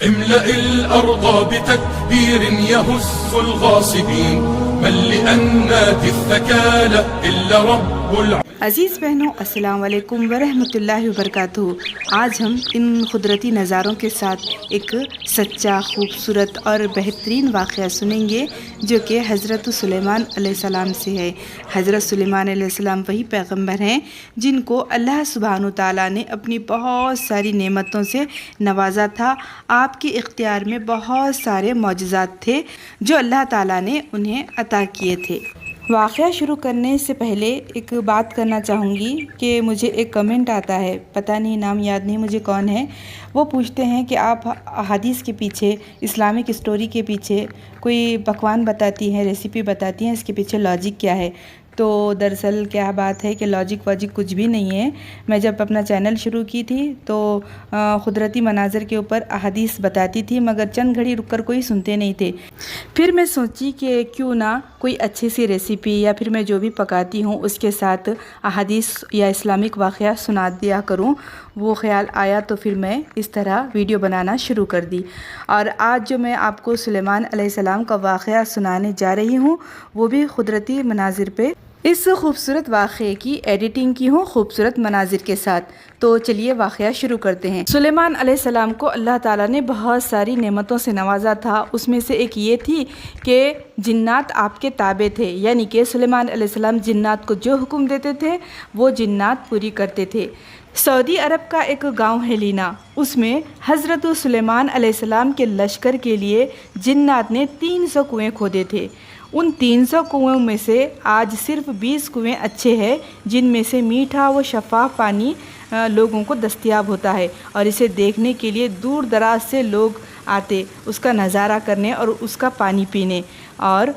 املأ الأرض بتكبير يهز الغاصبين من لأنات الثكالى إلا رب العالمين. عزیز بہنوں، السلام علیکم ورحمۃ اللہ وبرکاتہ. آج ہم ان قدرتی نظاروں کے ساتھ ایک سچا، خوبصورت اور بہترین واقعہ سنیں گے جو کہ حضرت سلیمان علیہ السلام سے ہے. حضرت سلیمان علیہ السلام وہی پیغمبر ہیں جن کو اللہ سبحانہ و تعالیٰ نے اپنی بہت ساری نعمتوں سے نوازا تھا. آپ کے اختیار میں بہت سارے معجزات تھے جو اللہ تعالیٰ نے انہیں عطا کیے تھے. واقعہ شروع کرنے سے پہلے ایک بات کرنا چاہوں گی کہ مجھے ایک کمنٹ آتا ہے، پتہ نہیں، نام یاد نہیں مجھے کون ہے. وہ پوچھتے ہیں کہ آپ احادیث کے پیچھے، اسلامک اسٹوری کے پیچھے کوئی پکوان بتاتی ہیں، ریسیپی بتاتی ہیں، اس کے پیچھے لاجک کیا ہے؟ تو دراصل کیا بات ہے کہ لاجک واجک کچھ بھی نہیں ہے. میں جب اپنا چینل شروع کی تھی تو قدرتی مناظر کے اوپر احادیث بتاتی تھی، مگر چند گھڑی رک کر کوئی سنتے نہیں تھے. پھر میں سوچی کہ کیوں نہ کوئی اچھی سی ریسیپی یا پھر میں جو بھی پکاتی ہوں اس کے ساتھ احادیث یا اسلامک واقعہ سنا دیا کروں. وہ خیال آیا تو پھر میں اس طرح ویڈیو بنانا شروع کر دی. اور آج جو میں آپ کو سلیمان علیہ السلام کا واقعہ سنانے جا رہی ہوں وہ بھی قدرتی مناظر پہ، اس خوبصورت واقعے کی ایڈیٹنگ کی ہوں خوبصورت مناظر کے ساتھ. تو چلیے واقعہ شروع کرتے ہیں. سلیمان علیہ السلام کو اللہ تعالیٰ نے بہت ساری نعمتوں سے نوازا تھا. اس میں سے ایک یہ تھی کہ جنات آپ کے تابع تھے، یعنی کہ سلیمان علیہ السلام جنات کو جو حکم دیتے تھے وہ جنات پوری کرتے تھے. سعودی عرب کا ایک گاؤں ہے لینا، اس میں حضرت سلیمان علیہ السلام کے لشکر کے لیے جنات نے 300 کنویں کھودے تھے. ان 300 کنویں میں سے آج صرف 20 کنویں اچھے ہیں جن میں سے میٹھا و شفاف پانی لوگوں کو دستیاب ہوتا ہے، اور اسے دیکھنے کے لیے دور دراز سے لوگ آتے اس کا نظارہ کرنے اور اس کا پانی پینے. اور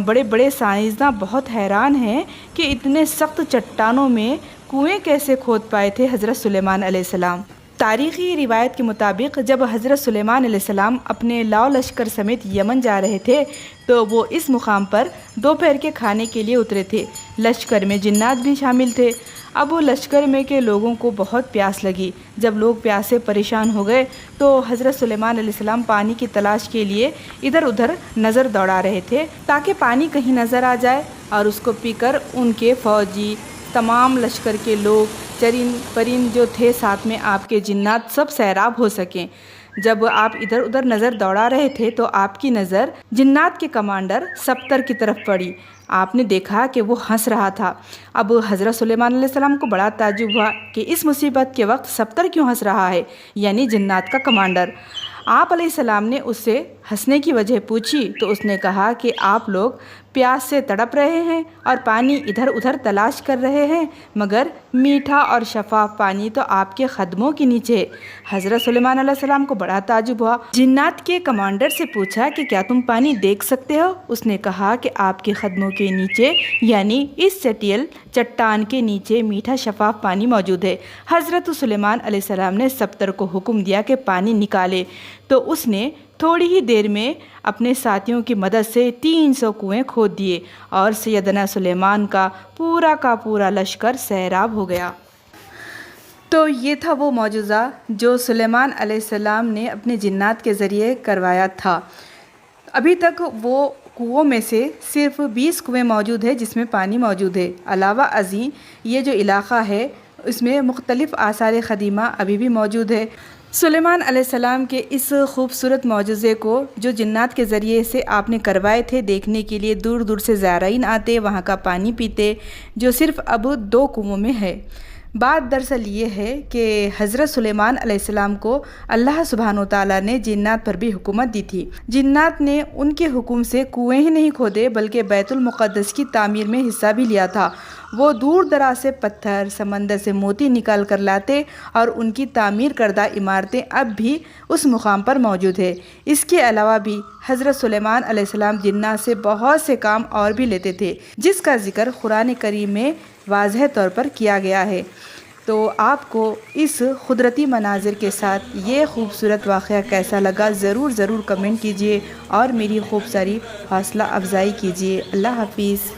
بڑے بڑے سائنسداں بہت حیران ہیں کہ اتنے سخت چٹانوں میں کنویں کیسے کھود پائے تھے حضرت سلیمان علیہ السلام. تاریخی روایت کے مطابق جب حضرت سلیمان علیہ السلام اپنے لاؤ لشکر سمیت یمن جا رہے تھے تو وہ اس مقام پر دوپہر کے کھانے کے لیے اترے تھے. لشکر میں جنات بھی شامل تھے. اب وہ لشکر میں کے لوگوں کو بہت پیاس لگی. جب لوگ پیاس سے پریشان ہو گئے تو حضرت سلیمان علیہ السلام پانی کی تلاش کے لیے ادھر ادھر نظر دوڑا رہے تھے تاکہ پانی کہیں نظر آ جائے اور اس کو پی کر ان کے فوجی، تمام لشکر کے لوگ، چرند پرند جو تھے ساتھ میں آپ کے جنات سب سیراب ہو سکیں. جب آپ ادھر ادھر نظر دوڑا رہے تھے تو آپ کی نظر جنات کے کمانڈر سپتر کی طرف پڑی. آپ نے دیکھا کہ وہ ہنس رہا تھا. اب حضرت سلیمان علیہ السلام کو بڑا تعجب ہوا کہ اس مصیبت کے وقت سپتر کیوں ہنس رہا ہے، یعنی جنات کا کمانڈر. آپ علیہ السلام نے اس سے ہنسنے کی وجہ پوچھی تو اس نے کہا کہ آپ لوگ پیاس سے تڑپ رہے ہیں اور پانی ادھر ادھر تلاش کر رہے ہیں، مگر میٹھا اور شفاف پانی تو آپ کے قدموں کے نیچے ہے. حضرت سلیمان علیہ السلام کو بڑا تعجب ہوا. جنات کے کمانڈر سے پوچھا کہ کیا تم پانی دیکھ سکتے ہو؟ اس نے کہا کہ آپ کے قدموں کے نیچے، یعنی اس چٹیل چٹان کے نیچے میٹھا شفاف پانی موجود ہے. حضرت سلیمان علیہ السلام نے سپتر کو حکم دیا کہ پانی نکالے تو اس نے تھوڑی ہی دیر میں اپنے ساتھیوں کی مدد سے 300 کنویں کھود دیے اور سیدنا سلیمان کا پورا لشکر سیراب ہو گیا. تو یہ تھا وہ معجزہ جو سلیمان علیہ السلام نے اپنے جنات کے ذریعے کروایا تھا. ابھی تک وہ کنووں میں سے صرف 20 کنویں موجود ہے جس میں پانی موجود ہے. علاوہ ازیں یہ جو علاقہ ہے اس میں مختلف آثار قدیمہ ابھی بھی موجود ہے. سلیمان علیہ السلام کے اس خوبصورت معجزے کو جو جنات کے ذریعے سے آپ نے کروائے تھے دیکھنے کے لیے دور دور سے زائرین آتے، وہاں کا پانی پیتے جو صرف اب 2 کنووں میں ہے. بات دراصل یہ ہے کہ حضرت سلیمان علیہ السلام کو اللہ سبحانہ و تعالیٰ نے جنات پر بھی حکومت دی تھی. جنات نے ان کے حکم سے کنویں ہی نہیں کھودے بلکہ بیت المقدس کی تعمیر میں حصہ بھی لیا تھا. وہ دور دراز سے پتھر، سمندر سے موتی نکال کر لاتے اور ان کی تعمیر کردہ عمارتیں اب بھی اس مقام پر موجود ہے. اس کے علاوہ بھی حضرت سلیمان علیہ السلام جنات سے بہت سے کام اور بھی لیتے تھے جس کا ذکر قرآن کریم میں واضح طور پر کیا گیا ہے. تو آپ کو اس قدرتی مناظر کے ساتھ یہ خوبصورت واقعہ کیسا لگا ضرور کمنٹ کیجیے اور میری خوب ساری حوصلہ افزائی کیجیے. اللہ حافظ.